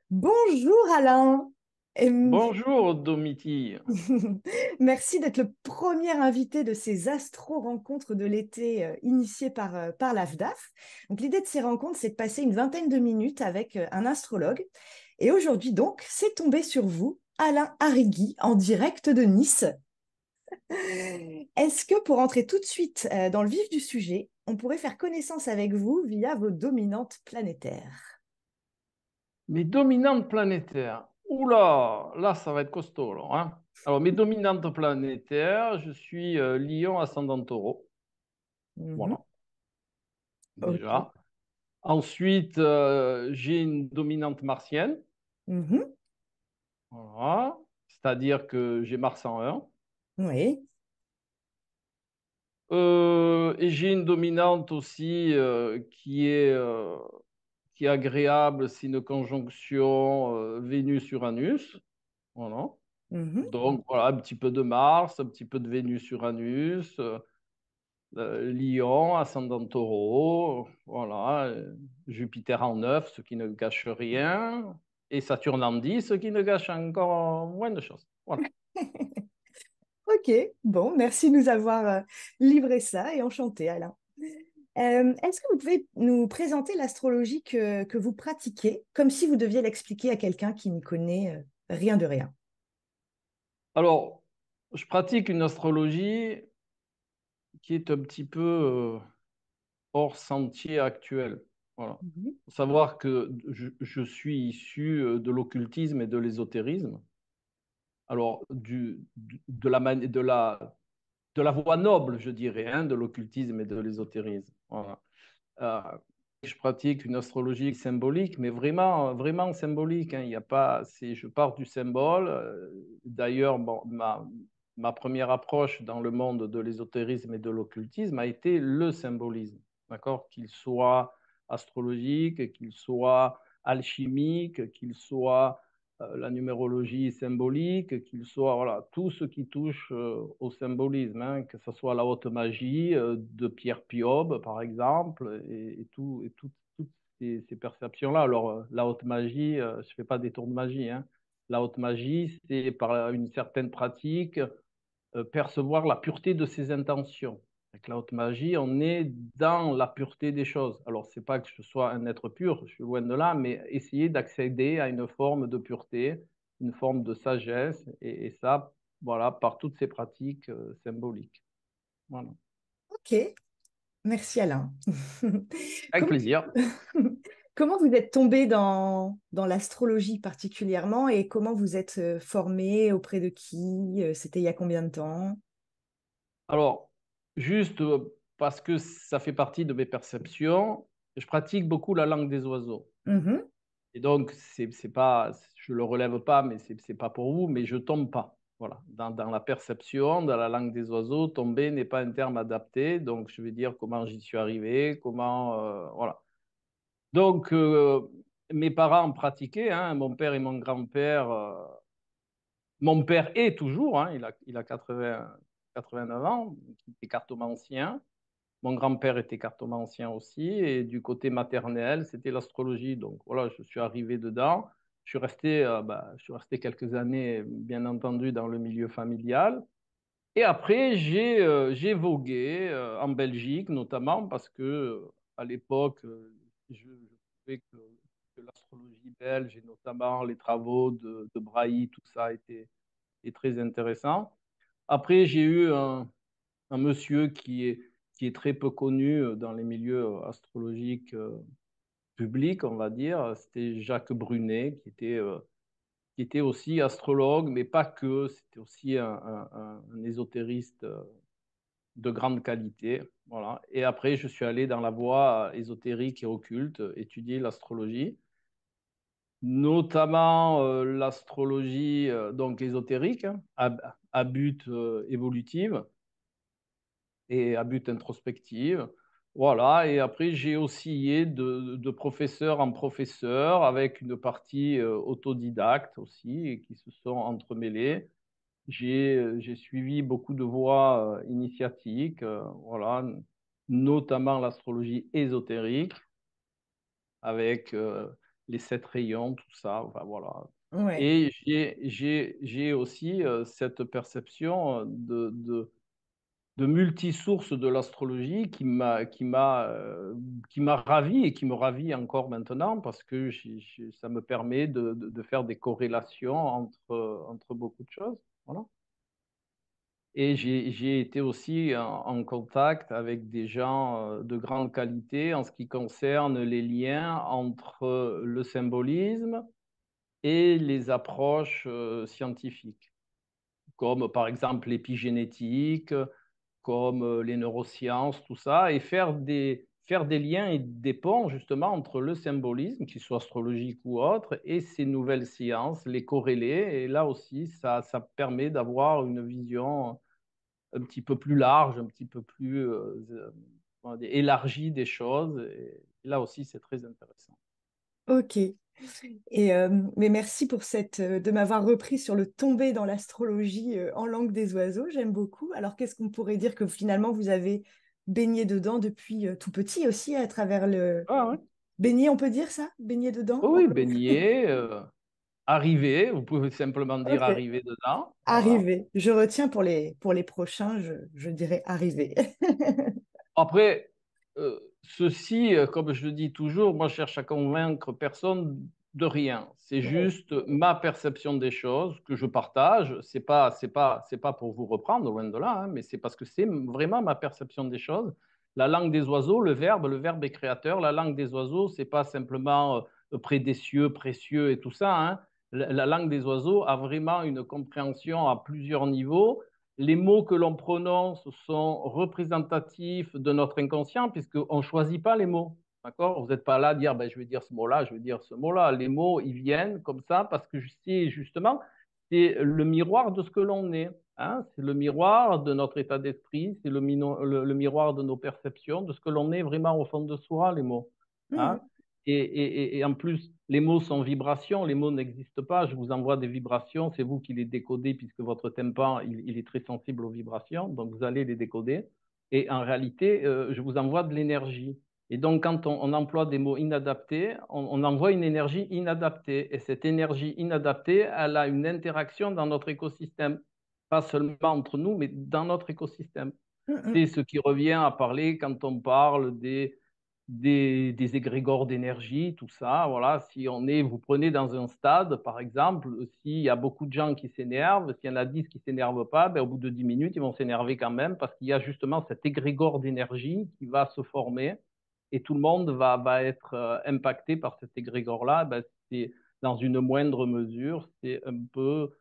Bonjour Alain. Hum, Bonjour Domiti. Merci d'être le premier invité de ces astro-rencontres de l'été initiées par l'AFDAF. Donc, l'idée de ces rencontres, c'est de passer une vingtaine de minutes avec un astrologue. Et aujourd'hui, donc, c'est tombé sur vous, Alain Arrigui, en direct de Nice. Est-ce que pour entrer tout de suite dans le vif du sujet, on pourrait faire connaissance avec vous via vos dominantes planétaires? Mes dominantes planétaires. Oula, là, ça va être costaud, là, hein. Alors, mes dominantes planétaires, je suis Lion ascendant Taureau. Mhm. Voilà, Ok. déjà. Ensuite, j'ai une dominante martienne. Mhm. Voilà. C'est-à-dire que j'ai Mars en 1. Oui. Et j'ai une dominante aussi qui est agréable, c'est une conjonction Vénus-Uranus. Voilà. Mhm. Donc, voilà, un petit peu de Mars, un petit peu de Vénus-Uranus, Lion, ascendant Taureau, voilà, Jupiter en 9, ce qui ne gâche rien, et Saturne en 10, ce qui ne gâche encore moins de choses. Voilà. Ok, bon, merci de nous avoir livré ça et enchanté, Alain. Est-ce que vous pouvez nous présenter l'astrologie que vous pratiquez, comme si vous deviez l'expliquer à quelqu'un qui n'y connaît rien de rien? Alors, je pratique une astrologie qui est un petit peu hors sentier actuel. Voilà. Mhm. Faut savoir que je suis issu de l'occultisme et de l'ésotérisme. Alors, de la voie noble, je dirais, hein, de l'occultisme et de l'ésotérisme. Voilà. Euh, je pratique une astrologie symbolique, mais vraiment, vraiment symbolique, hein. Il y a pas, je pars du symbole. D'ailleurs, bon, ma première approche dans le monde de l'ésotérisme et de l'occultisme a été le symbolisme, d'accord? Qu'il soit astrologique, qu'il soit alchimique, qu'il soit la numérologie symbolique, qu'il soit voilà, tout ce qui touche au symbolisme, hein, que ce soit la haute magie de Pierre Piob, par exemple, toutes ces perceptions-là. Alors, la haute magie, je ne fais pas des tours de magie, hein. La haute magie, c'est par une certaine pratique percevoir la pureté de ses intentions. Avec la haute magie, on est dans la pureté des choses. Alors, c'est pas que je sois un être pur, je suis loin de là, mais essayer d'accéder à une forme de pureté, une forme de sagesse, et ça, voilà, par toutes ces pratiques symboliques. Voilà. Ok, merci Alain. Avec Comment, plaisir. comment vous êtes tombé dans l'astrologie particulièrement et comment vous êtes formé, auprès de qui? C'était il y a combien de temps? Alors, juste parce que ça fait partie de mes perceptions, je pratique beaucoup la langue des oiseaux. Mhm. Et donc, c'est pas, je le relève pas, mais c'est pas pour vous, mais je tombe pas. Voilà. Dans la perception, dans la langue des oiseaux, tomber n'est pas un terme adapté. Donc, je vais dire comment j'y suis arrivé, comment, voilà. Donc, mes parents pratiquaient, hein, mon père et mon grand-père. Mon père est toujours, hein, il a 89 ans, il est cartomancien. Mon grand-père était cartomancien aussi, et du côté maternel, c'était l'astrologie. Donc voilà, je suis arrivé dedans. Je suis resté quelques années, bien entendu, dans le milieu familial. Et après, j'ai vogué en Belgique, notamment parce que à l'époque, je trouvais que l'astrologie belge, et notamment les travaux de Brahi, tout ça est très intéressant. Après, j'ai eu un monsieur qui est très peu connu dans les milieux astrologiques publics, on va dire. C'était Jacques Brunet, qui était aussi astrologue, mais pas que. C'était aussi un ésotériste de grande qualité. Voilà. Et après, je suis allé dans la voie ésotérique et occulte, étudier l'astrologie, notamment l'astrologie donc ésotérique, hein, à but évolutif et à but introspectif. Voilà, et après j'ai oscillé de professeur en professeur avec une partie autodidacte aussi et qui se sont entremêlées. J'ai suivi beaucoup de voies initiatiques, voilà, notamment l'astrologie ésotérique avec les 7 rayons, tout ça. Enfin, voilà. Ouais. Et j'ai aussi cette perception de multisources de l'astrologie qui m'a ravi et qui me ravit encore maintenant parce que ça me permet de faire des corrélations entre beaucoup de choses. Voilà. Et j'ai été aussi en contact avec des gens de grande qualité en ce qui concerne les liens entre le symbolisme et les approches scientifiques, comme par exemple l'épigénétique, comme les neurosciences, tout ça, et faire des liens et des ponts justement entre le symbolisme, qu'il soit astrologique ou autre, et ces nouvelles sciences, les corréler. Et là aussi, ça permet d'avoir une vision un petit peu plus large, un petit peu plus comment dire, élargie des choses. Et là aussi, c'est très intéressant. Ok. Mais merci pour de m'avoir repris sur le tombé dans l'astrologie en langue des oiseaux. J'aime beaucoup. Alors, qu'est-ce qu'on pourrait dire que finalement vous avez baigné dedans depuis tout petit aussi, à travers le... Ah, ouais. Baigné, on peut dire ça? Baigné dedans? Oui, baigner, arriver, vous pouvez simplement dire Ok. arriver dedans. Voilà. Arrivé. Je retiens pour les prochains, je dirais arrivé. Après, ceci, comme je le dis toujours, moi, je cherche à convaincre personne de rien. C'est Ouais. juste ma perception des choses que je partage. C'est pas pour vous reprendre, loin de là, hein, mais c'est parce que c'est vraiment ma perception des choses. La langue des oiseaux, le verbe est créateur. La langue des oiseaux, c'est pas simplement près des cieux, précieux et tout ça, hein. La langue des oiseaux a vraiment une compréhension à plusieurs niveaux. Les mots que l'on prononce sont représentatifs de notre inconscient puisqu'on ne choisit pas les mots. D'accord? Vous n'êtes pas là à dire ben, je vais dire ce mot-là, je vais dire ce mot-là. Les mots, ils viennent comme ça parce que c'est justement c'est le miroir de ce que l'on est. Hein? C'est le miroir de notre état d'esprit, c'est le miroir de nos perceptions, de ce que l'on est vraiment au fond de soi, les mots. Hein? Mhm. Et en plus, les mots sont vibrations, les mots n'existent pas. Je vous envoie des vibrations, c'est vous qui les décodez puisque votre tympan, il est très sensible aux vibrations, donc vous allez les décoder. Et en réalité, je vous envoie de l'énergie. Et donc, quand on emploie des mots inadaptés, on envoie une énergie inadaptée. Et cette énergie inadaptée, elle a une interaction dans notre écosystème. Pas seulement entre nous, mais dans notre écosystème. Mhm. C'est ce qui revient à parler quand on parle des égrégores d'énergie, tout ça. Voilà, si vous prenez dans un stade, par exemple, s'il y a beaucoup de gens qui s'énervent, s'il y en a 10 qui ne s'énervent pas, ben, au bout de 10 minutes, ils vont s'énerver quand même parce qu'il y a justement cet égrégore d'énergie qui va se former et tout le monde va être impacté par cet égrégore-là. Ben, c'est dans une moindre mesure, c'est un peu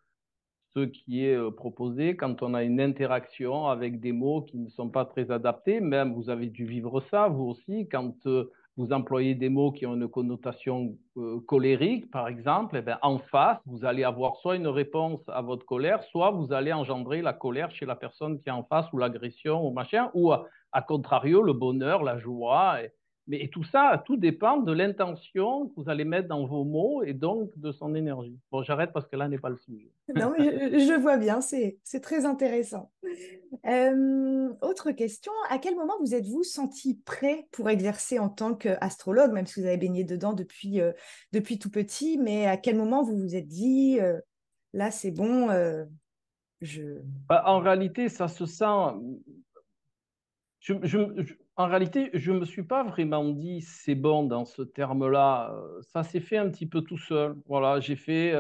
ce qui est proposé quand on a une interaction avec des mots qui ne sont pas très adaptés. Même vous avez dû vivre ça, vous aussi, quand vous employez des mots qui ont une connotation colérique, par exemple, eh bien, en face, vous allez avoir soit une réponse à votre colère, soit vous allez engendrer la colère chez la personne qui est en face, ou l'agression, ou machin, ou à contrario, le bonheur, la joie. Mais tout ça, tout dépend de l'intention que vous allez mettre dans vos mots et donc de son énergie. Bon, j'arrête parce que là n'est pas le sujet. Non, mais je vois bien, c'est très intéressant. Autre question, à quel moment vous êtes-vous senti prêt pour exercer en tant qu'astrologue, même si vous avez baigné dedans depuis tout petit, mais à quel moment vous vous êtes dit, là c'est bon, je... Bah, en réalité, ça se sent. En réalité, je ne me suis pas vraiment dit c'est bon dans ce terme-là. Ça s'est fait un petit peu tout seul. Voilà, j'ai fait.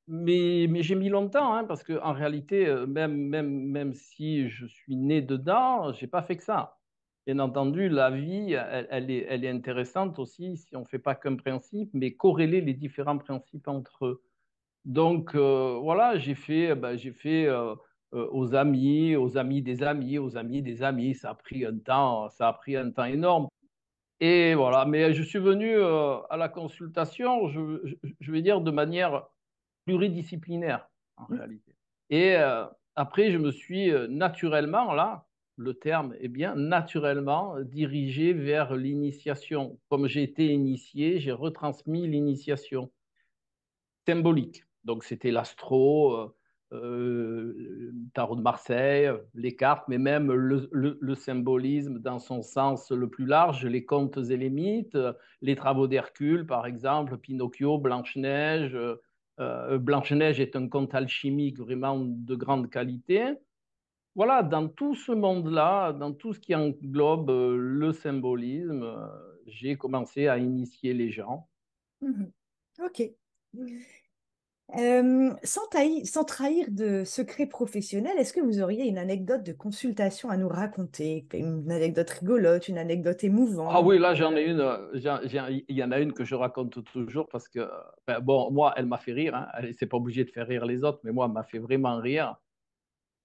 Mais j'ai mis longtemps, hein, parce qu'en réalité, même si je suis né dedans, je n'ai pas fait que ça. Bien entendu, la vie, elle est intéressante aussi si on ne fait pas qu'un principe, mais corréler les différents principes entre eux. Donc voilà, j'ai fait aux amis des amis, aux amis des amis. Ça a pris un temps énorme. Et voilà, mais je suis venu à la consultation, je vais dire de manière pluridisciplinaire en réalité. Et après, je me suis naturellement, là, le terme est bien, naturellement dirigé vers l'initiation. Comme j'ai été initié, j'ai retransmis l'initiation symbolique. Donc, c'était l'astro. le tarot de Marseille, les cartes, mais même le symbolisme dans son sens le plus large, les contes et les mythes, les travaux d'Hercule, par exemple, Pinocchio, Blanche-Neige. Blanche-Neige est un conte alchimique vraiment de grande qualité. Voilà, dans tout ce monde-là, dans tout ce qui englobe le symbolisme, j'ai commencé à initier les gens. Mhm. Ok. Sans trahir de secret professionnel, est-ce que vous auriez une anecdote de consultation à nous raconter? Une anecdote rigolote, une anecdote Ah émouvante? oui, là j'en ai une, il y en a une que je raconte toujours parce que, ben, bon, moi, elle m'a fait rire, hein. C'est pas obligé de faire rire les autres, mais moi, elle m'a fait vraiment rire.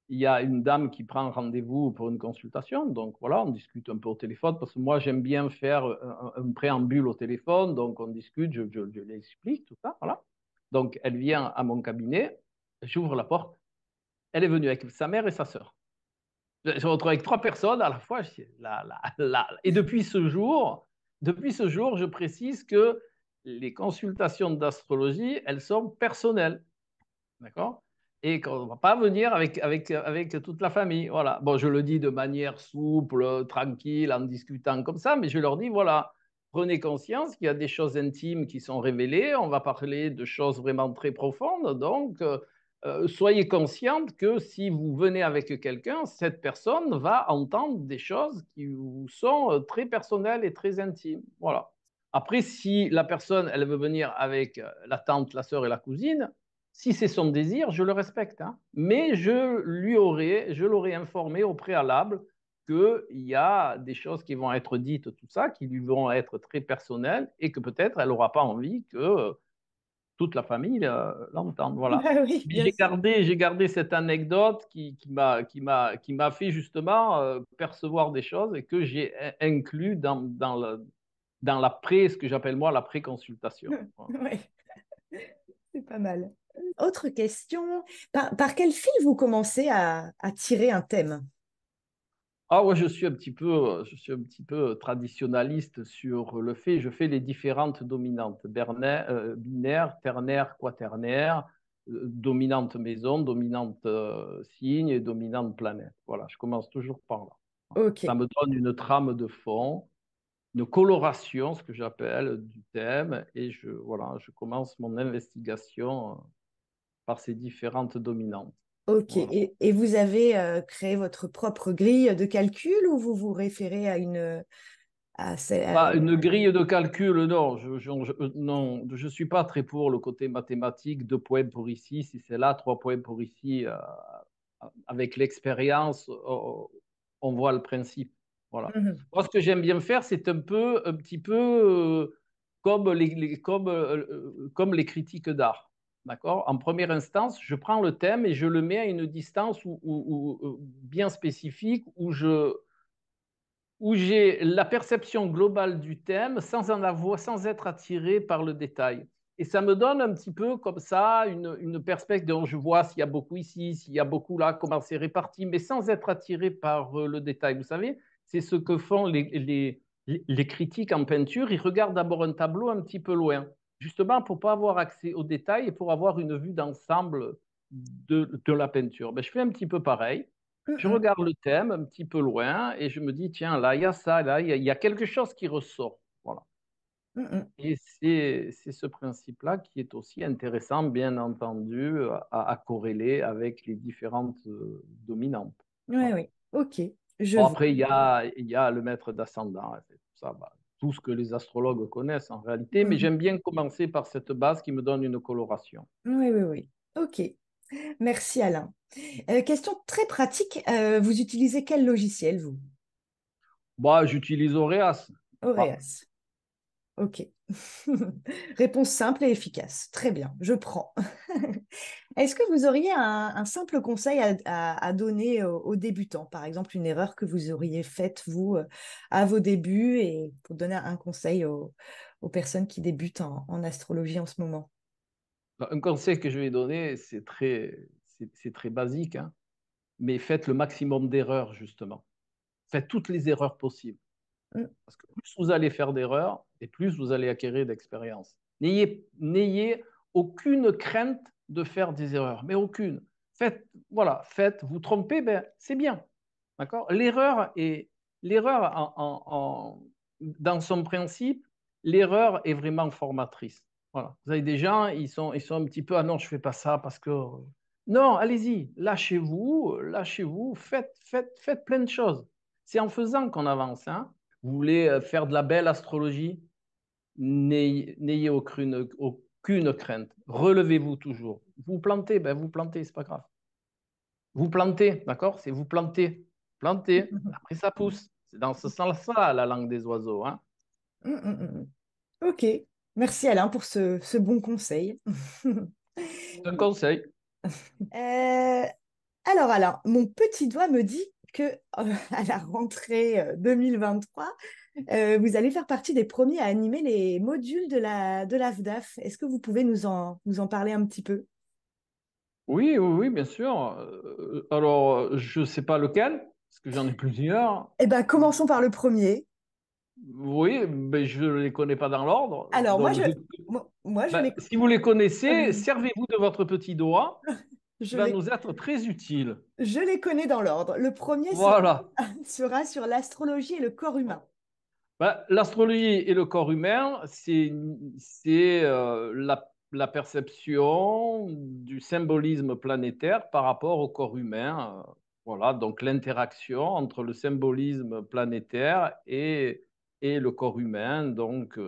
Il y a une dame qui prend rendez-vous pour une consultation, donc voilà, on discute un peu au téléphone parce que moi, j'aime bien faire un préambule au téléphone, donc on discute, je lui explique tout ça, voilà. Donc elle vient à mon cabinet, j'ouvre la porte, elle est venue avec sa mère et sa sœur. Je me retrouve avec trois personnes à la fois. Et depuis ce jour, je précise que les consultations d'astrologie, elles sont personnelles. D'accord? Et qu'on ne va pas venir avec toute la famille. Voilà. Bon, je le dis de manière souple, tranquille, en discutant comme ça, mais je leur dis, voilà, prenez conscience qu'il y a des choses intimes qui sont révélées, on va parler de choses vraiment très profondes, donc soyez consciente que si vous venez avec quelqu'un, cette personne va entendre des choses qui vous sont très personnelles et très intimes. Voilà. Après, si la personne, elle veut venir avec la tante, la sœur et la cousine, si c'est son désir, je le respecte, hein. Mais je l'aurais informé au préalable qu'il y a des choses qui vont être dites, tout ça, qui lui vont être très personnelles et que peut-être elle n'aura pas envie que toute la famille l'entende. Voilà. Bah oui, Mais bien sûr. j'ai gardé cette anecdote qui m'a fait justement percevoir des choses et que j'ai inclus dans la ce que j'appelle moi la pré-consultation. Voilà. Ouais, c'est pas mal. Autre question, par quel fil vous commencez à tirer un thème? Ah ouais, je suis un petit peu traditionnaliste sur le fait, je fais les différentes dominantes, binaire, ternaire, quaternaire, dominante maison, dominante signe et dominante planète. Voilà, je commence toujours par là. Ok, Ça me donne une trame de fond, une coloration, ce que j'appelle, du thème, et voilà, je commence mon investigation par ces différentes dominantes. ok. Voilà. Et vous avez créé votre propre grille de calcul ou vous vous référez à une... À, Bah, une grille de calcul, non. Non, je suis pas très pour le côté mathématique. 2 points pour ici, si c'est là, 3 points pour ici. Avec l'expérience, on voit le principe. Voilà. Mhm. Moi, ce que j'aime bien faire, c'est un petit peu comme comme les critiques d'art. D'accord? En première instance, je prends le thème et je le mets à une distance bien spécifique où j'ai la perception globale du thème sans être attiré par le détail. Et ça me donne un petit peu comme ça une perspective dont je vois s'il y a beaucoup ici, s'il y a beaucoup là, comment c'est réparti, mais sans être attiré par le détail. Vous savez, c'est ce que font les critiques en peinture. Ils regardent d'abord un tableau un petit peu loin, justement pour ne pas avoir accès aux détails et pour avoir une vue d'ensemble de la peinture. Ben, je fais un petit peu pareil. Je Mhm. regarde le thème un petit peu loin et je me dis, tiens, là, il y a ça, là, il y a quelque chose qui ressort. Voilà. Mhm. Et c'est ce principe-là qui est aussi intéressant, bien entendu, à corréler avec les différentes dominantes. Oui, Voilà. oui. Ok, je Bon, vois. après, il y a le maître d'ascendant, hein, c'est tout ça, bah, tout ce que les astrologues connaissent en réalité, mais Mhm. j'aime bien commencer par cette base qui me donne une coloration. Oui, oui, oui. Ok, merci Alain. Question très pratique, vous utilisez quel logiciel, vous? Bah, j'utilise Aureas. Ah, Aureas. Ok. Réponse simple et efficace. Très bien, je prends. Est-ce que vous auriez un simple conseil à donner aux débutants, par exemple une erreur que vous auriez faite, vous, à vos débuts, et pour donner un conseil aux personnes qui débutent en astrologie en ce moment? un conseil que je vais donner, c'est très basique, hein, mais faites le maximum d'erreurs, justement. Faites toutes les erreurs possibles. Mm, Parce que plus vous allez faire d'erreurs, et plus vous allez acquérir d'expérience. N'ayez aucune crainte de faire des erreurs, mais aucune. voilà, faites, vous trompez, ben, c'est bien. D'accord? L'erreur dans son principe, l'erreur est vraiment formatrice. Voilà. Vous avez des gens, ils sont un petit peu, ah non, je ne fais pas ça parce que. Non, allez-y, lâchez-vous, faites plein de choses. C'est en faisant qu'on avance. Hein. Vous voulez faire de la belle astrologie? N'ayez aucune crainte. Relevez-vous toujours. Vous plantez, ben vous plantez, c'est pas grave. Vous plantez, d'accord? C'est vous plantez. Plantez. Après, ça pousse. C'est dans ce sens-là, la langue des oiseaux. Hein. Mm, mm, mm. Ok, merci Alain pour ce bon conseil. C'est un conseil. Euh, alors Alain, mon petit doigt me dit que à la rentrée 2023, vous allez faire partie des premiers à animer les modules de la FDAF. Est-ce que vous pouvez nous en parler un petit peu? Oui, oui, oui, bien sûr. Alors, je ne sais pas lequel, parce que j'en ai plusieurs. Eh bien, commençons par le premier. Oui, mais je ne les connais pas dans l'ordre. Alors, Donc, moi, je ben, les, si vous les connaissez, servez-vous de votre petit doigt qui je va les, nous être très utile. je les connais dans l'ordre. Le premier Voilà. sera sur l'astrologie et le corps humain. Ben, l'astrologie et le corps humain, c'est la perception du symbolisme planétaire par rapport au corps humain. Voilà, donc l'interaction entre le symbolisme planétaire et le corps humain. Donc,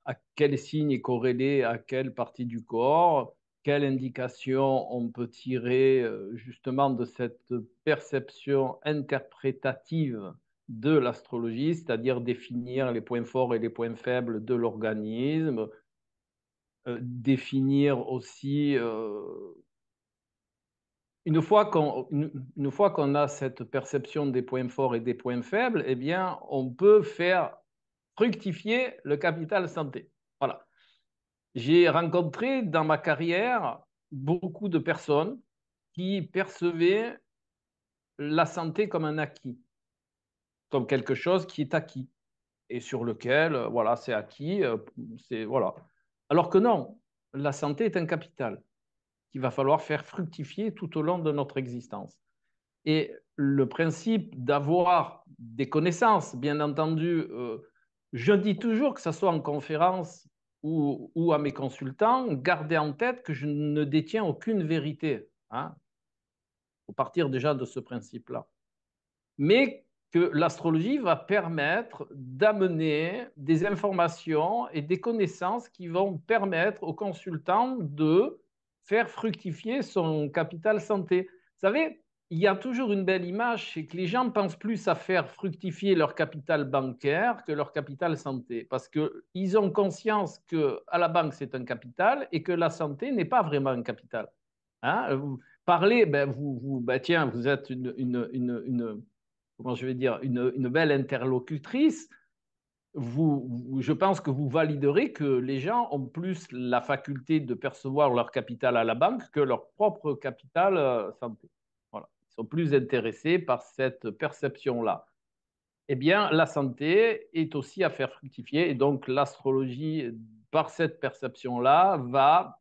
à quel signe est corrélé à quelle partie du corps, quelle indication on peut tirer justement de cette perception interprétative de l'astrologie, c'est-à-dire définir les points forts et les points faibles de l'organisme, définir aussi, une fois qu'on a cette perception des points forts et des points faibles, eh bien, on peut faire fructifier le capital santé. Voilà. J'ai rencontré dans ma carrière beaucoup de personnes qui percevaient la santé comme un acquis, comme quelque chose qui est acquis et sur lequel, voilà, c'est acquis, c'est voilà. Alors que non, la santé est un capital qu'il va falloir faire fructifier tout au long de notre existence. Et le principe d'avoir des connaissances, bien entendu, je dis toujours que ce soit en conférence ou à mes consultants, gardez en tête que je ne détiens aucune vérité. Hein. Il faut partir déjà de ce principe-là. Mais que l'astrologie va permettre d'amener des informations et des connaissances qui vont permettre au consultant de faire fructifier son capital santé. Vous savez, il y a toujours une belle image, c'est que les gens pensent plus à faire fructifier leur capital bancaire que leur capital santé, parce qu'ils ont conscience qu'à la banque, c'est un capital et que la santé n'est pas vraiment un capital. Hein? Vous parlez, ben, ben, tiens, vous êtes comment je vais dire, une belle interlocutrice, je pense que vous validerez que les gens ont plus la faculté de percevoir leur capital à la banque que leur propre capital santé. Voilà. Ils sont plus intéressés par cette perception-là. Eh bien, la santé est aussi à faire fructifier et donc l'astrologie, par cette perception-là, va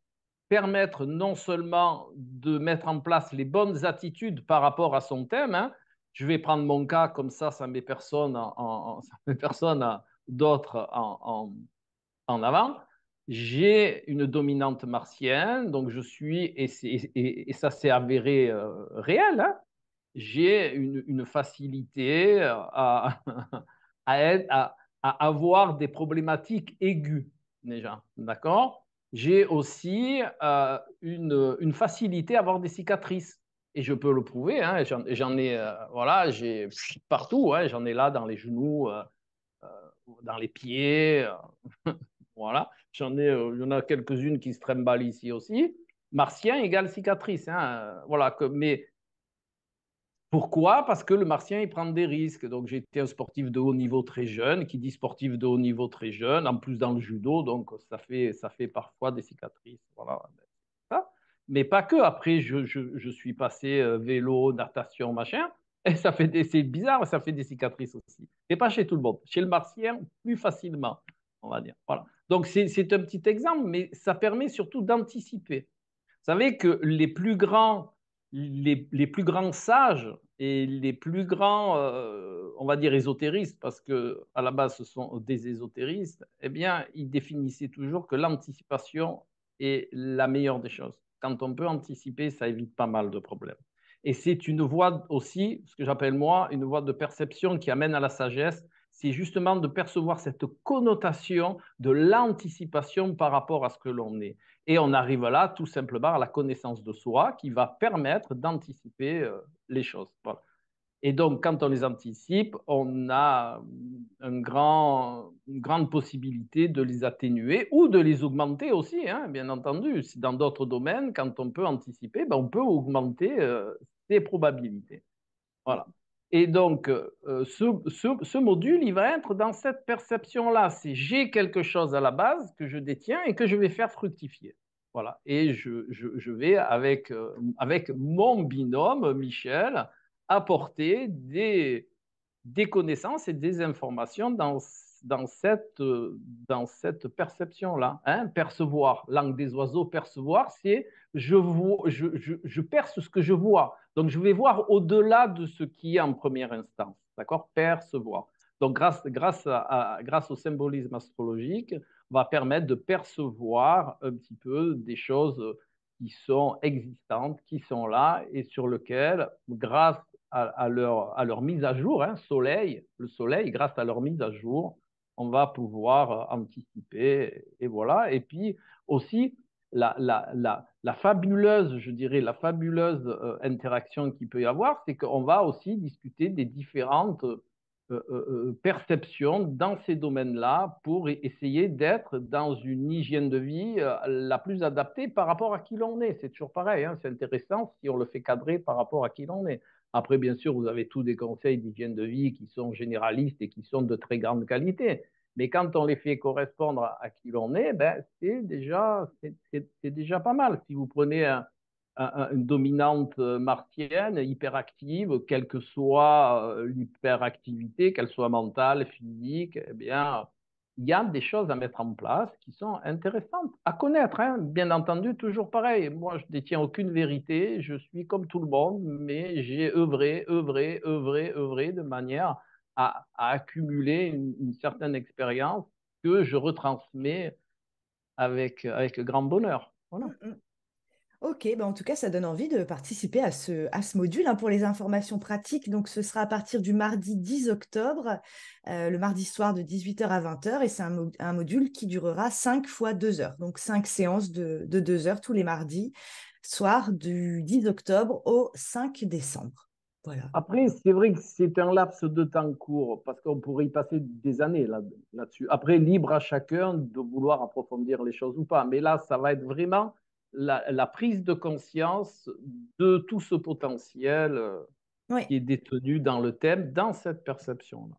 permettre non seulement de mettre en place les bonnes attitudes par rapport à son thème, hein, je vais prendre mon cas comme ça met personne, ça met personne d'autres en avant. J'ai une dominante martienne, donc je suis, et ça s'est avéré réel, hein, j'ai une facilité à, à avoir des problématiques aiguës, déjà. D'accord? J'ai aussi une facilité à avoir des cicatrices. Et je peux le prouver, hein, j'en ai, voilà, j'ai partout, hein, j'en ai là dans les genoux, dans les pieds, voilà. J'en ai quelques-unes qui se trimballent ici aussi. Martien égale cicatrice, hein, voilà. Mais pourquoi? Parce que le martien, il prend des risques. Donc, j'ai été un sportif de haut niveau très jeune. Qui dit sportif de haut niveau très jeune, en plus dans le judo, donc ça fait parfois des cicatrices. Voilà. Mais pas que. Après, je suis passé vélo, natation, machin. Et c'est bizarre, ça fait des cicatrices aussi. Et pas chez tout le monde. Chez le martien, plus facilement, on va dire. Voilà. Donc, c'est un petit exemple, mais ça permet surtout d'anticiper. savez que les plus grands sages et les plus grands, on va dire, ésotéristes, parce qu'à la base, ce sont des ésotéristes, eh bien, ils définissaient toujours que l'anticipation est la meilleure des choses. Quand on peut anticiper, ça évite pas mal de problèmes. Et c'est une voie aussi, ce que j'appelle moi, une voie de perception qui amène à la sagesse. C'est justement de percevoir cette connotation de l'anticipation par rapport à ce que l'on est. Et on arrive là tout simplement à la connaissance de soi qui va permettre d'anticiper les choses. Voilà. Et donc, quand on les anticipe, on a une grande possibilité de les atténuer ou de les augmenter aussi, hein, bien entendu. Dans d'autres domaines, quand on peut anticiper, ben, on peut augmenter ses probabilités. Voilà. Et donc, ce module, il va être dans cette perception-là. C'est j'ai quelque chose à la base que je détiens et que je vais faire fructifier. Voilà. Et je vais, avec mon binôme, Michel, apporter des connaissances et des informations dans dans cette perception-là. Hein. Percevoir, langue des oiseaux, percevoir, c'est je perce ce que je vois. Donc, je vais voir au-delà de ce qui est en première instance. D'accord. Percevoir. Donc, grâce au symbolisme astrologique, on va permettre de percevoir un petit peu des choses qui sont existantes, qui sont là et sur lesquelles, grâce à leur mise à jour, hein, le soleil, grâce à leur mise à jour, on va pouvoir anticiper. Et voilà. Et puis aussi, la fabuleuse, je dirais, la fabuleuse interaction qu'il peut y avoir, c'est qu'on va aussi discuter des différentes perceptions dans ces domaines-là pour essayer d'être dans une hygiène de vie la plus adaptée par rapport à qui l'on est. C'est toujours pareil, hein, c'est intéressant si on le fait cadrer par rapport à qui l'on est. Après, bien sûr, vous avez tous des conseils d'hygiène de vie qui sont généralistes et qui sont de très grande qualité. Mais quand on les fait correspondre à qui l'on est, ben, c'est déjà pas mal. Si vous prenez une dominante martienne hyperactive, quelle que soit l'hyperactivité, qu'elle soit mentale, physique, eh bien, il y a des choses à mettre en place qui sont intéressantes à connaître. Hein. Bien entendu, toujours pareil. Moi, je ne détiens aucune vérité. Je suis comme tout le monde, mais j'ai œuvré de manière à accumuler une certaine expérience que je retransmets avec grand bonheur. Voilà. Mm, mm. Ok, bah en tout cas, ça donne envie de participer à ce module hein, pour les informations pratiques. Donc, ce sera à partir du mardi 10 octobre, le mardi soir de 18h à 20h. Et c'est un module qui durera 5 fois 2 heures. Donc, 5 séances de 2 heures tous les mardis, soir du 10 octobre au 5 décembre. Voilà. Après, c'est vrai que c'est un laps de temps court parce qu'on pourrait y passer des années là-dessus. Après, libre à chacun de vouloir approfondir les choses ou pas. Mais là, ça va être vraiment la prise de conscience de tout ce potentiel Oui, qui est détenu dans le thème, dans cette perception-là.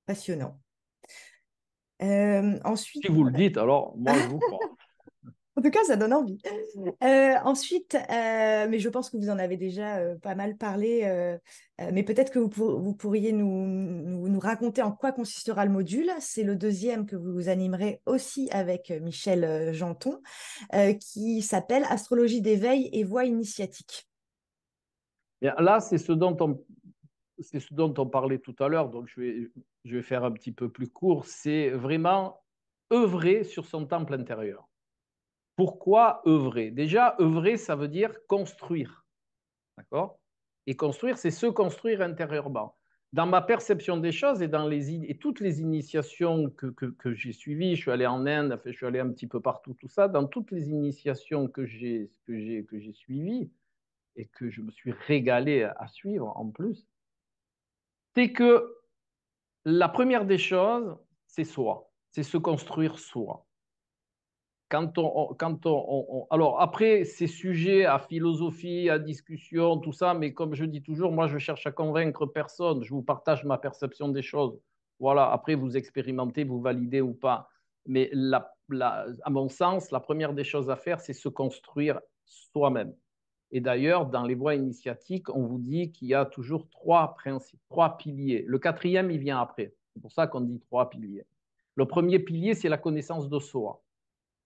passionnant. Ensuite, Si vous le dites, alors moi, je vous crois. en tout cas, ça donne envie. Ensuite, mais je pense que vous en avez déjà pas mal parlé, mais peut-être que vous pourriez nous raconter en quoi consistera le module. C'est le deuxième que vous animerez aussi avec Michel Janton, qui s'appelle Astrologie d'éveil et voie initiatique. Bien, là, c'est ce dont on parlait tout à l'heure, donc je vais faire un petit peu plus court. C'est vraiment œuvrer sur son temple intérieur. Pourquoi œuvrer? Déjà, œuvrer, ça veut dire construire. D'accord? Et construire, c'est se construire intérieurement. Dans ma perception des choses et dans et toutes les initiations que j'ai suivies, je suis allé en Inde, enfin, je suis allé un petit peu partout, tout ça, dans toutes les initiations que j'ai suivies et que je me suis régalé à suivre en plus, c'est que la première des choses, c'est soi, c'est se construire soi. Alors après, c'est sujet à philosophie, à discussion, tout ça, mais comme je dis toujours, moi, je cherche à convaincre personne. Je vous partage ma perception des choses. Voilà, après, vous expérimentez, vous validez ou pas. Mais à mon sens, la première des choses à faire, c'est se construire soi-même. Et d'ailleurs, dans les voies initiatiques, on vous dit qu'il y a toujours trois principes, trois piliers. Le quatrième, il vient après. C'est pour ça qu'on dit trois piliers. Le premier pilier, c'est la connaissance de soi.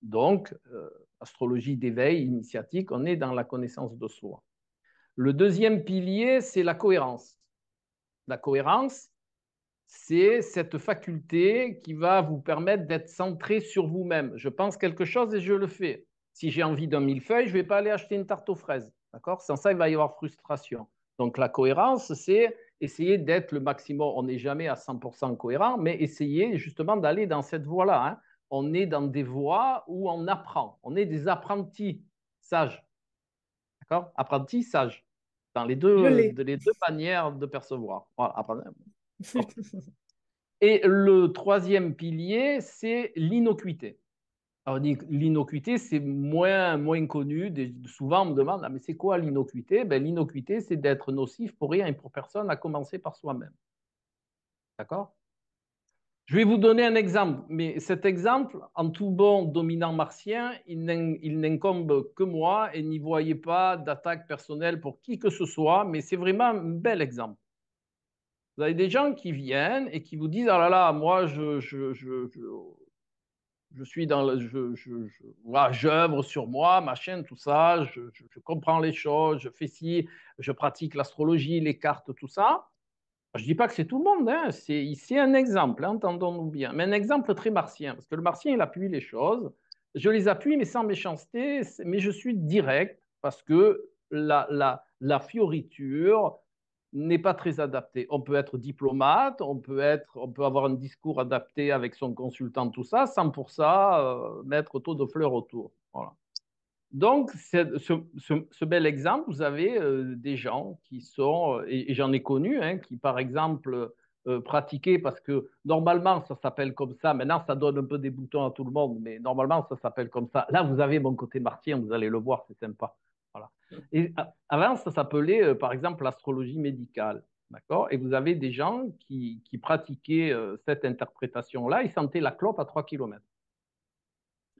Donc, Astrologie d'éveil, initiatique, on est dans la connaissance de soi. Le deuxième pilier, c'est la cohérence. La cohérence, c'est cette faculté qui va vous permettre d'être centré sur vous-même. Je pense quelque chose et je le fais. Si j'ai envie d'un millefeuille, je ne vais pas aller acheter une tarte aux fraises. D'accord? Sans ça, il va y avoir frustration. Donc la cohérence, c'est essayer d'être le maximum. On n'est jamais à 100% cohérent, mais essayer justement d'aller dans cette voie-là. Hein. On est dans des voies où on apprend. On est des apprentis sages. D'accord? Apprentis sages. Dans Je l'ai. les deux manières de percevoir. Voilà. Et le troisième pilier, c'est l'innocuité. Alors, l'innocuité, c'est moins connu. Souvent, on me demande, ah, mais c'est quoi l'innocuité? Ben, l'innocuité, c'est d'être nocif pour rien et pour personne, à commencer par soi-même. D'accord? Je vais vous donner un exemple, mais cet exemple, en tout bon dominant martien, il n'incombe que moi et n'y voyez pas d'attaque personnelle pour qui que ce soit, mais c'est vraiment un bel exemple. Vous avez des gens qui viennent et qui vous disent, ah là là, moi, je suis dans le, voilà, j'œuvre sur moi, machin, tout ça, je comprends les choses, je fais ci, je pratique l'astrologie, les cartes, tout ça. Je ne dis pas que c'est tout le monde, hein, c'est un exemple, hein, entendons-nous bien, mais un exemple très martien, parce que le martien, il appuie les choses. Je les appuie, mais sans méchanceté, mais je suis direct, parce que la fioriture, n'est pas très adapté. On peut être diplomate, on peut avoir un discours adapté avec son consultant, tout ça, sans pour ça mettre autant de fleurs autour. Voilà. Donc, ce bel exemple, vous avez des gens qui sont, et j'en ai connu, hein, qui par exemple pratiquaient, parce que normalement ça s'appelle comme ça, maintenant ça donne un peu des boutons à tout le monde, mais normalement ça s'appelle comme ça. Là, vous avez mon côté martien, vous allez le voir, c'est sympa. Voilà. Et avant, ça s'appelait par exemple l'astrologie médicale. D'accord? Et vous avez des gens qui pratiquaient cette interprétation-là, ils sentaient la clope à 3 km.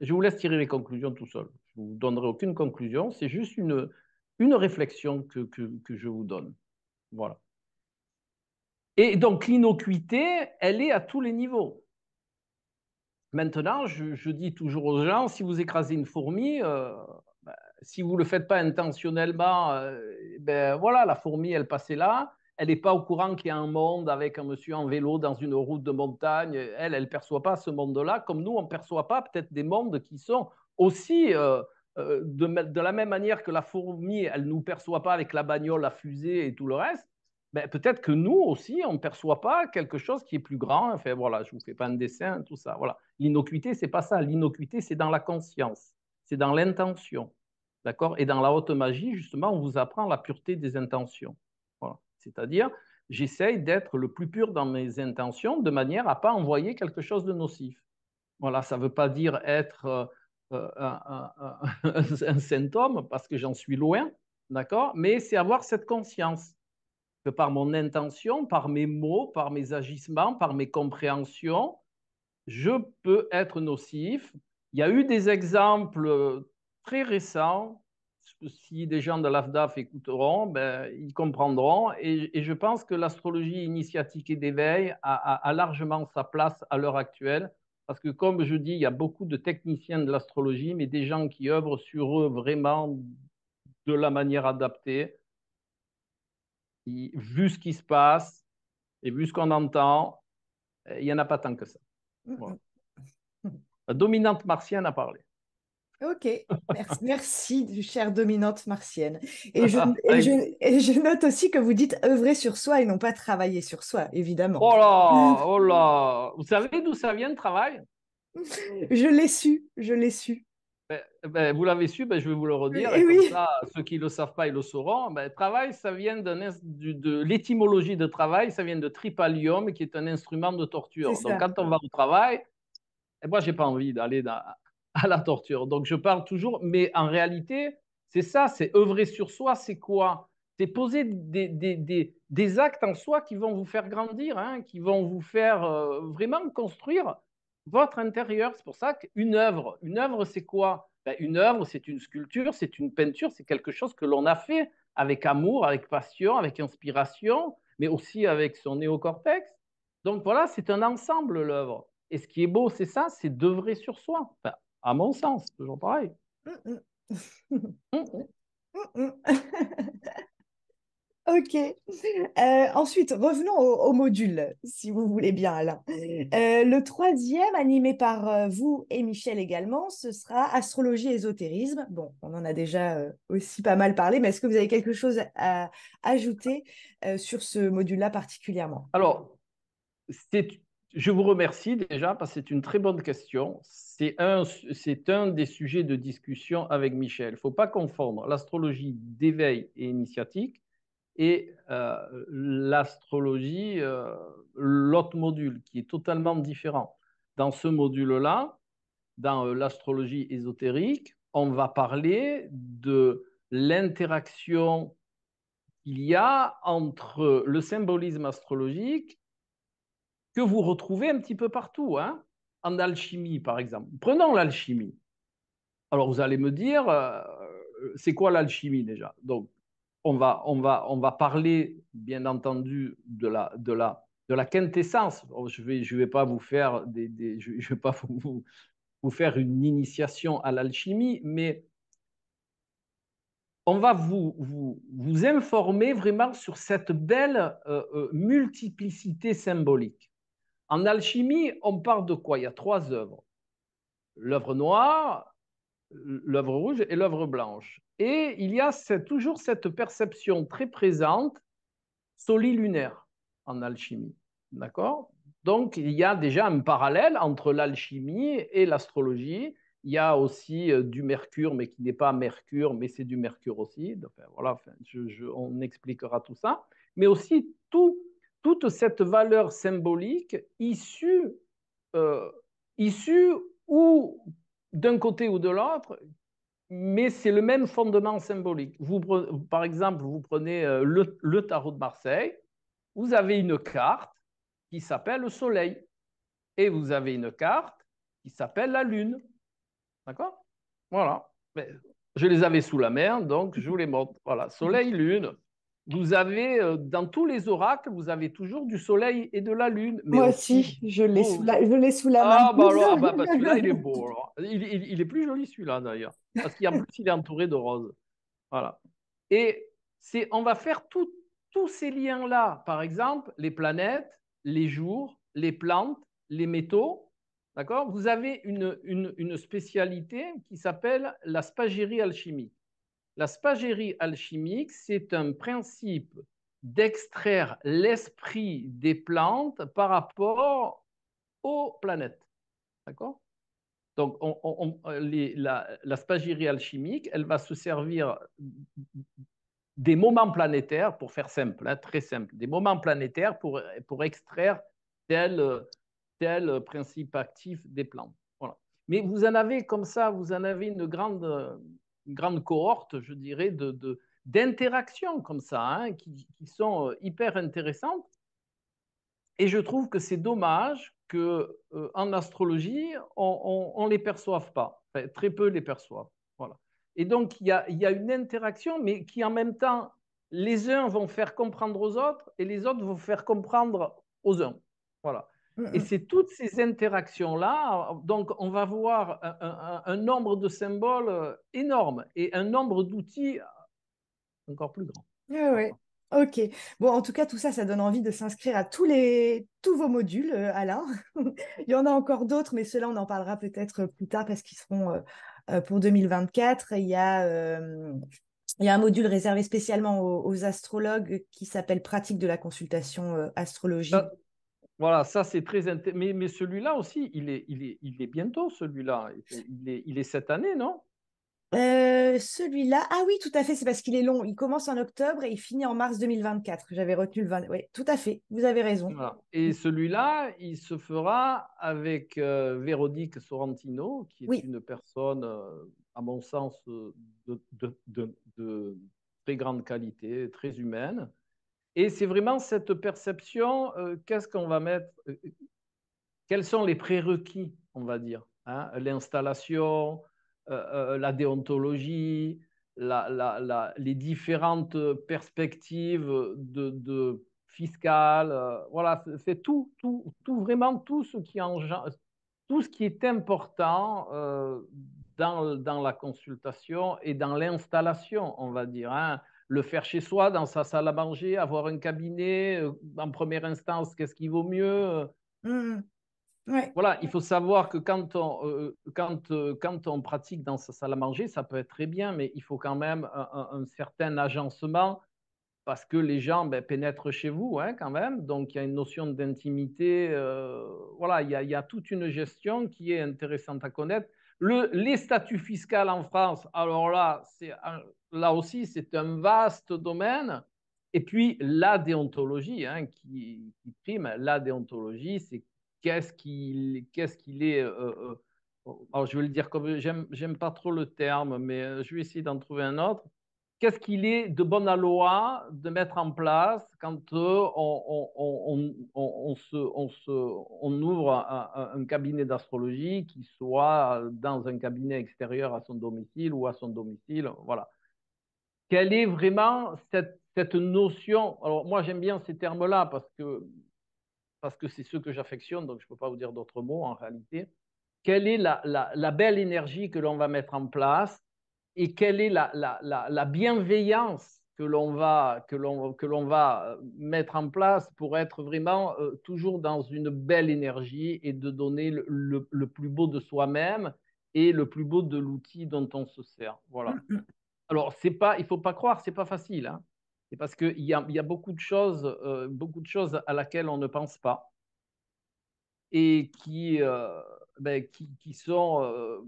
Je vous laisse tirer les conclusions tout seul. Je ne vous donnerai aucune conclusion, c'est juste une réflexion que je vous donne. Voilà. Et donc, l'innocuité, elle est à tous les niveaux. Maintenant, je dis toujours aux gens, si vous écrasez une fourmi, ben, si vous ne le faites pas intentionnellement, ben voilà, la fourmi, elle passait là, elle n'est pas au courant qu'il y a un monde avec un monsieur en vélo dans une route de montagne, elle ne perçoit pas ce monde-là, comme nous, on ne perçoit pas peut-être des mondes qui sont aussi, de la même manière que la fourmi, elle ne nous perçoit pas avec la bagnole, la fusée et tout le reste, ben, peut-être que nous aussi, on ne perçoit pas quelque chose qui est plus grand. Enfin, voilà, je ne vous fais pas un dessin, tout ça. Voilà. L'innocuité, ce n'est pas ça. L'innocuité, c'est dans la conscience, c'est dans l'intention. D'accord? Et dans la haute magie, justement, on vous apprend la pureté des intentions. Voilà. C'est-à-dire, j'essaye d'être le plus pur dans mes intentions de manière à ne pas envoyer quelque chose de nocif. Voilà, ça ne veut pas dire être un symptôme, parce que j'en suis loin, d'accord? Mais c'est avoir cette conscience que par mon intention, par mes mots, par mes agissements, par mes compréhensions, je peux être nocif. Il y a eu des exemples très récents. Si des gens de l'AFDAF écouteront, ben, ils comprendront. Et je pense que l'astrologie initiatique et d'éveil a largement sa place à l'heure actuelle. Parce que, comme je dis, il y a beaucoup de techniciens de l'astrologie, mais des gens qui œuvrent sur eux vraiment de la manière adaptée. Vu ce qui se passe et vu ce qu'on entend, il n'y en a pas tant que ça. Voilà. La dominante martienne a parlé. Ok, merci, chère dominante martienne. Et je note aussi que vous dites œuvrer sur soi et non pas travailler sur soi, évidemment. Oh là, oh là. Vous savez d'où ça vient le travail? Je l'ai su, je l'ai su. Vous l'avez su, ben, je vais vous le redire, Et et comme oui, ça, ceux qui ne le savent pas, ils le sauront. Ben, travail, ça vient de l'étymologie de travail, ça vient de tripalium, qui est un instrument de c'est torture. Donc, ça. quand on va au travail, et moi, je n'ai pas envie d'aller à la torture. Donc, je parle toujours, mais en réalité, c'est ça, c'est œuvrer sur soi, c'est quoi? C'est poser des actes en soi qui vont vous faire grandir, hein, qui vont vous faire vraiment construire votre intérieur. C'est pour ça une œuvre, c'est quoi? Ben, une œuvre, c'est une sculpture, c'est une peinture, c'est quelque chose que l'on a fait avec amour, avec passion, avec inspiration, mais aussi avec son néocortex. Donc voilà, c'est un ensemble, l'œuvre. Et ce qui est beau, c'est ça, c'est d'œuvrer sur soi. Enfin, à mon sens, toujours pareil. Mm, Hum, hum. mm. Ok. Ensuite, revenons au module, si vous voulez bien, Alain. Le troisième, animé par vous et Michel également, ce sera astrologie ésotérisme. Bon, on en a déjà aussi pas mal parlé, mais est-ce que vous avez quelque chose à ajouter sur ce module-là particulièrement? Alors, c'est- je vous remercie déjà parce que c'est une très bonne question. C'est un des sujets de discussion avec Michel. Il ne faut pas confondre l'astrologie d'éveil et initiatique et l'astrologie, l'autre module qui est totalement différent. Dans ce module-là, dans l'astrologie ésotérique, on va parler de l'interaction qu'il y a entre le symbolisme astrologique que vous retrouvez un petit peu partout, hein, en alchimie, par exemple. Prenons l'alchimie. Alors, vous allez me dire, c'est quoi l'alchimie déjà? Donc, on va parler, bien entendu, de la quintessence. Je vais pas vous faire je vais pas vous faire une initiation à l'alchimie, mais on va vous informer vraiment sur cette belle multiplicité symbolique. En alchimie, on parle de quoi? Il y a trois œuvres. L'œuvre noire, l'œuvre rouge et l'œuvre blanche. Et il y a toujours cette perception très présente solilunaire en alchimie. D'accord? Donc, il y a déjà un parallèle entre l'alchimie et l'astrologie. Il y a aussi du mercure, mais qui n'est pas mercure, mais c'est du mercure aussi. Enfin, voilà, enfin, on expliquera tout ça. Mais aussi toute cette valeur symbolique euh, issue ou d'un côté ou de l'autre, mais c'est le même fondement symbolique. Par exemple, vous prenez le tarot de Marseille, vous avez une carte qui s'appelle le Soleil et vous avez une carte qui s'appelle la Lune. D'accord? Voilà. Mais je les avais sous la main, donc je vous les montre. Voilà, Soleil, Lune. Vous avez, dans tous les oracles, vous avez toujours du Soleil et de la Lune, mais Moi aussi, aussi, je l'ai sous vous, je l'ai sous la main. ah, bah alors, celui-là, il est beau. Alors. Il est plus joli, celui-là, d'ailleurs. Parce qu'en plus, il est entouré de roses. Voilà. Et on va faire tous ces liens-là. Par exemple, les planètes, les jours, les plantes, les métaux. D'accord? Vous avez une spécialité qui s'appelle la spagyrie alchimique. La spagyrie alchimique, c'est un principe d'extraire l'esprit des plantes par rapport aux planètes. D'accord? Donc, la spagyrie alchimique, elle va se servir des moments planétaires, pour faire simple, hein, très simple, des moments planétaires pour extraire tel, tel principe actif des plantes. Voilà. Mais vous en avez comme ça, vous en avez une grande cohorte, je dirais, d'interactions comme ça, hein, qui sont hyper intéressantes. Et je trouve que c'est dommage que en astrologie, on les perçoive pas. Enfin, très peu les perçoivent. Voilà. Et donc, il y a une interaction, mais qui en même temps, les uns vont faire comprendre aux autres et les autres vont faire comprendre aux uns. Voilà. Et c'est toutes ces interactions-là, donc on va voir un nombre de symboles énorme et un nombre d'outils encore plus grand. Ouais, ouais. Ok. Bon, en tout cas, tout ça, ça donne envie de s'inscrire à tous vos modules, Alain. Il y en a encore d'autres, mais ceux-là, on en parlera peut-être plus tard parce qu'ils seront pour 2024. Il y a un module réservé spécialement aux astrologues qui s'appelle Pratique de la consultation astrologie. Ça, Voilà, ça c'est très intéressant. Mais celui-là aussi, il est bientôt, celui-là. Il est cette année, non? Celui-là, ah oui, tout à fait, c'est parce qu'il est long. Il commence en octobre et il finit en mars 2024. J'avais retenu le 20. Oui, tout à fait, vous avez raison. Voilà. Et celui-là, il se fera avec Véronique Sorrentino, qui est Oui. une personne, à mon sens, de très grande qualité, très humaine. Et c'est vraiment cette perception, qu'est-ce qu'on va mettre, quels sont les prérequis, on va dire, hein, l'installation, la déontologie, les différentes perspectives fiscales, voilà, c'est vraiment tout ce qui est important dans la consultation et dans l'installation, on va dire, hein. Le faire chez soi, dans sa salle à manger, avoir un cabinet, en première instance, qu'est-ce qui vaut mieux? Mm. Ouais. Voilà, il faut savoir que quand on pratique dans sa salle à manger, ça peut être très bien, mais il faut quand même un certain agencement parce que les gens ben, pénètrent chez vous hein, quand même. Donc, il y a une notion d'intimité. Voilà, il y a toute une gestion qui est intéressante à connaître. Les statuts fiscaux en France, alors là aussi, c'est un vaste domaine. Et puis, la déontologie hein, qui prime, la déontologie, c'est qu'est-ce qu'il est alors, je vais le dire comme j'aime pas trop le terme, mais je vais essayer d'en trouver un autre. Qu'est-ce qu'il est de bonne loi de mettre en place quand on ouvre un cabinet d'astrologie qui soit dans un cabinet extérieur à son domicile ou à son domicile, voilà. Quelle est vraiment cette notion? Alors moi j'aime bien ces termes-là parce que c'est ceux que j'affectionne, donc je ne peux pas vous dire d'autres mots en réalité. Quelle est la belle énergie que l'on va mettre en place et quelle est la bienveillance que l'on va mettre en place pour être vraiment toujours dans une belle énergie et de donner le plus beau de soi-même et le plus beau de l'outil dont on se sert. Voilà. Mm, mm. Alors, il ne faut pas croire, c'est pas facile. Hein. C'est parce qu'il y a beaucoup de choses à laquelle on ne pense pas et qui sont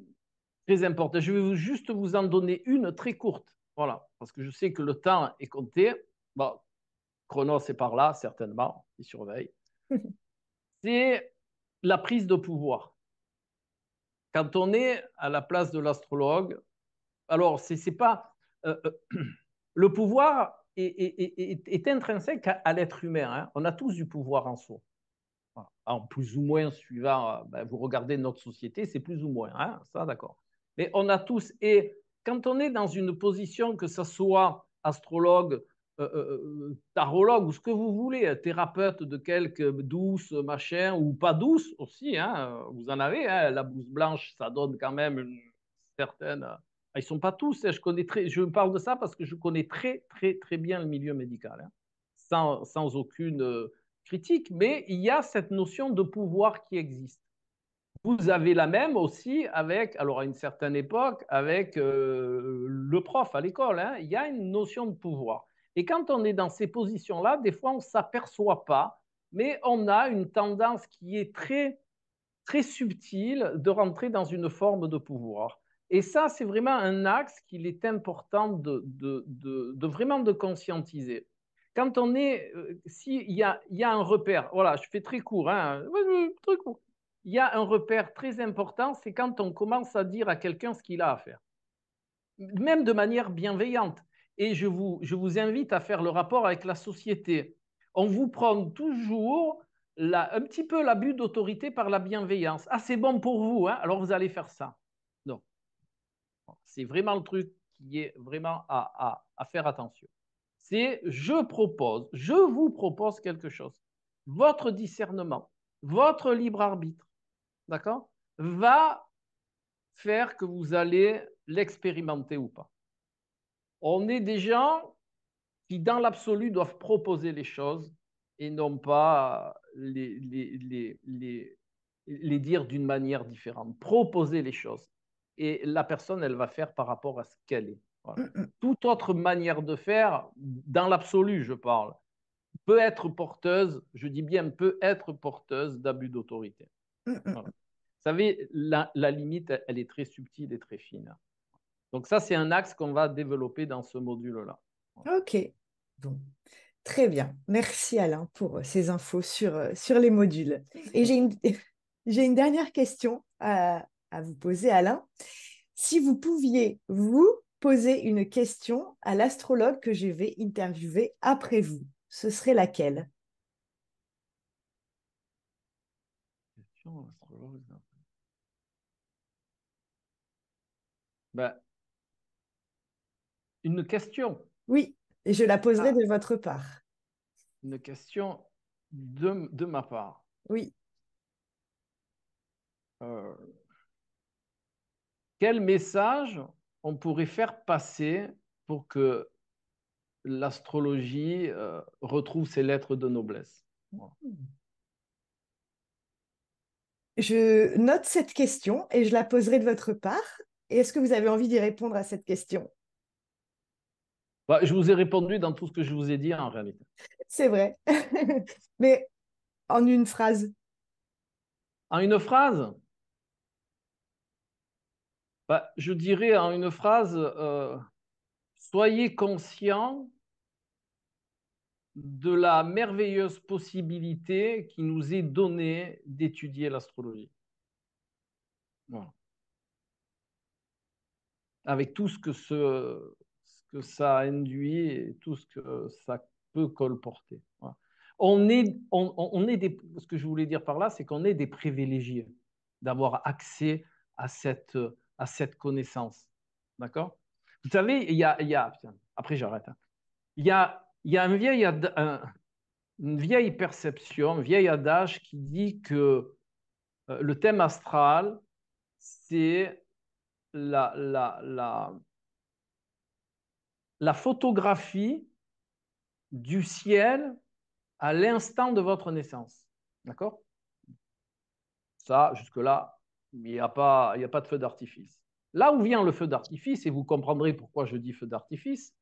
très importantes. Je vais juste vous en donner une très courte. Voilà, parce que je sais que le temps est compté. Bon, Chronos est par là, certainement, il surveille. C'est la prise de pouvoir. Quand on est à la place de l'astrologue, alors c'est pas. Le pouvoir est intrinsèque à l'être humain. Hein. On a tous du pouvoir en soi. En plus ou moins suivant, ben, vous regardez notre société, c'est plus ou moins, hein, ça d'accord. Mais on a tous, et quand on est dans une position, que ce soit astrologue, tarologue ou ce que vous voulez, thérapeute de quelque douce, machin, ou pas douce aussi, hein, vous en avez, hein, la blouse blanche, ça donne quand même une certaine. Ils ne sont pas tous, hein, je parle de ça parce que je connais très, très, très bien le milieu médical, hein, sans aucune critique, mais il y a cette notion de pouvoir qui existe. Vous avez la même aussi avec, alors à une certaine époque, avec le prof à l'école. Hein, il y a une notion de pouvoir. Et quand on est dans ces positions-là, des fois, on ne s'aperçoit pas, mais on a une tendance qui est très, très subtile de rentrer dans une forme de pouvoir. Et ça, c'est vraiment un axe qu'il est important de vraiment de conscientiser. Quand on est, s'il y a un repère, voilà, je fais très court, hein, très court. Il y a un repère très important, c'est quand on commence à dire à quelqu'un ce qu'il a à faire, même de manière bienveillante. Et je vous invite à faire le rapport avec la société. On vous prend toujours un petit peu l'abus d'autorité par la bienveillance. Ah, c'est bon pour vous, hein, alors vous allez faire ça. Non. C'est vraiment le truc qui est vraiment à faire attention. C'est je vous propose quelque chose. Votre discernement, votre libre arbitre, d'accord, va faire que vous allez l'expérimenter ou pas. On est des gens qui, dans l'absolu, doivent proposer les choses et non pas les dire d'une manière différente. Proposer les choses. Et la personne, elle va faire par rapport à ce qu'elle est. Voilà. Mm, mm. Toute autre manière de faire, dans l'absolu, je parle, peut être porteuse, je dis bien peut être porteuse d'abus d'autorité. Mm, Voilà. mm. Vous savez, la limite, elle est très subtile et très fine. Donc ça, c'est un axe qu'on va développer dans ce module-là. Ok, bon, très bien. Merci Alain pour ces infos sur les modules. Et j'ai une dernière question à vous poser, Alain. Si vous pouviez, vous, poser une question à l'astrologue que je vais interviewer après vous, ce serait laquelle? Ben, une question. Oui, et je la poserai Ah, de votre part. une question de ma part. Oui. Euh, quel message on pourrait faire passer pour que l'astrologie retrouve ses lettres de noblesse? Voilà. Je note cette question et je la poserai de votre part. Et est-ce que vous avez envie d'y répondre à cette question? Bah, je vous ai répondu dans tout ce que je vous ai dit en réalité. C'est vrai. Mais en une phrase. En une phrase, bah, je dirais en une phrase, soyez conscients de la merveilleuse possibilité qui nous est donnée d'étudier l'astrologie. Voilà. Avec tout ce que ça induit et tout ce que ça peut colporter. Voilà. On est ce que je voulais dire par là, c'est qu'on est des privilégiés d'avoir accès à cette connaissance. D'accord? Vous savez, putain, après j'arrête. Hein. Il y a une vieille perception, un vieil adage qui dit que le thème astral, c'est la photographie du ciel à l'instant de votre naissance. D'accord? Ça, jusque-là, il n'y a pas de feu d'artifice. Là où vient le feu d'artifice, et vous comprendrez pourquoi je dis feu d'artifice,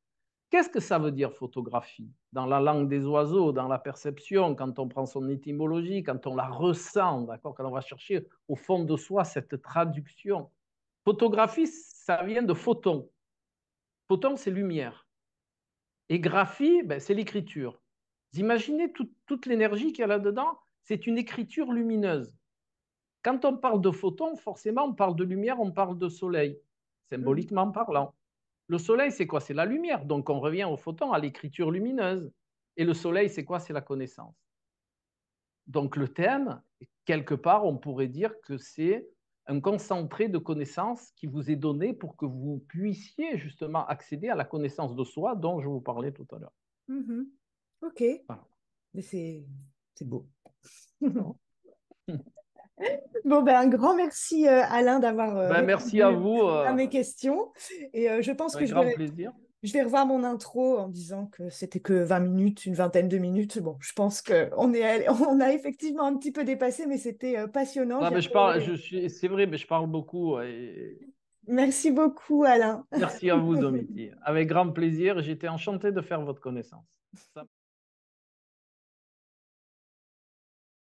qu'est-ce que ça veut dire photographie? Dans la langue des oiseaux, dans la perception, quand on prend son étymologie, quand on la ressent, d'accord, quand on va chercher au fond de soi cette traduction. Photographie, ça vient de photon. Photon, c'est lumière. Et graphie, ben, c'est l'écriture. Vous imaginez toute l'énergie qu'il y a là-dedans? C'est une écriture lumineuse. Quand on parle de photons, forcément, on parle de lumière, on parle de soleil, symboliquement parlant. Le soleil, c'est quoi? C'est la lumière. Donc, on revient au photon, à l'écriture lumineuse. Et le soleil, c'est quoi? C'est la connaissance. Donc, le thème, quelque part, on pourrait dire que c'est un concentré de connaissances qui vous est donné pour que vous puissiez justement accéder à la connaissance de soi dont je vous parlais tout à l'heure. Mhm. Ok, Voilà. mais c'est beau. Bon, ben, un grand merci, Alain, d'avoir Ben, merci à répondu vous, à mes questions. Et je pense que avec grand plaisir. je vais revoir mon intro en disant que c'était que 20 minutes, une vingtaine de minutes. Bon, je pense qu'on on a effectivement un petit peu dépassé, mais c'était passionnant. Ah, J'ai ben, adoré. c'est vrai, mais je parle beaucoup. Merci beaucoup, Alain. Merci à vous, Domiti. Avec grand plaisir. J'étais enchanté de faire votre connaissance. Ça